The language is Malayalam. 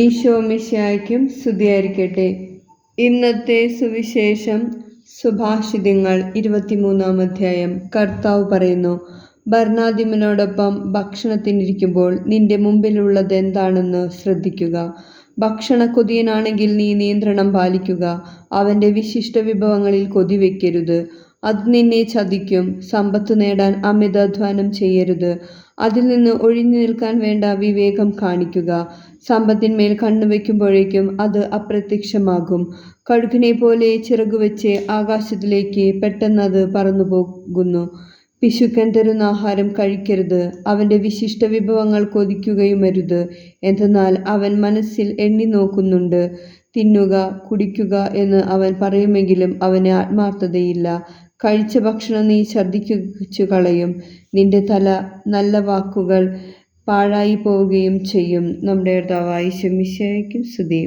ഈശോ മിശിഹായ്ക്കും സ്തുതിയായിരിക്കട്ടെ. ഇന്നത്തെ സുവിശേഷം സുഭാഷിതങ്ങൾ 23-ാം അധ്യായം. കർത്താവ് പറയുന്നു, ഭരണാധിപനോടൊപ്പം ഭക്ഷണത്തിനിരിക്കുമ്പോൾ നിന്റെ മുമ്പിലുള്ളത് എന്താണെന്ന് ശ്രദ്ധിക്കുക. ഭക്ഷണക്കൊതിയനാണെങ്കിൽ നീ നിയന്ത്രണം പാലിക്കുക. അവൻ്റെ വിശിഷ്ട വിഭവങ്ങളിൽ കൊതിവെക്കരുത്, അത് നിന്നെ ചതിക്കും. സമ്പത്ത് നേടാൻ അമിതാധ്വാനം ചെയ്യരുത്, അതിൽ നിന്ന് ഒഴിഞ്ഞു നിൽക്കാൻ വേണ്ട വിവേകം കാണിക്കുക. സമ്പത്തിന്മേൽ കണ്ണുവെക്കുമ്പോഴേക്കും അത് അപ്രത്യക്ഷമാകും. കഴുകിനെ പോലെ ചിറകുവെച്ച് ആകാശത്തിലേക്ക് പെട്ടെന്നത് പറന്നുപോകുന്നു. പിശുക്കൻ തരുന്ന ആഹാരം കഴിക്കരുത്, അവൻ്റെ വിശിഷ്ട വിഭവങ്ങൾ കൊതിക്കുകയുമരുത്. എന്തെന്നാൽ അവൻ മനസ്സിൽ എണ്ണി നോക്കുന്നുണ്ട്. തിന്നുക, കുടിക്കുക എന്ന് അവൻ പറയുമെങ്കിലും അവന് ആത്മാർത്ഥതയില്ല. കഴിച്ച ഭക്ഷണം നീ ഛർദ്ദിച്ചു കളയും, നിന്റെ നല്ല വാക്കുകൾ പാഴായി പോവുകയും ചെയ്യും. നമ്മുടെ കർത്താവായ ഈശോ മിശിഹായ്ക്കും സ്തുതി.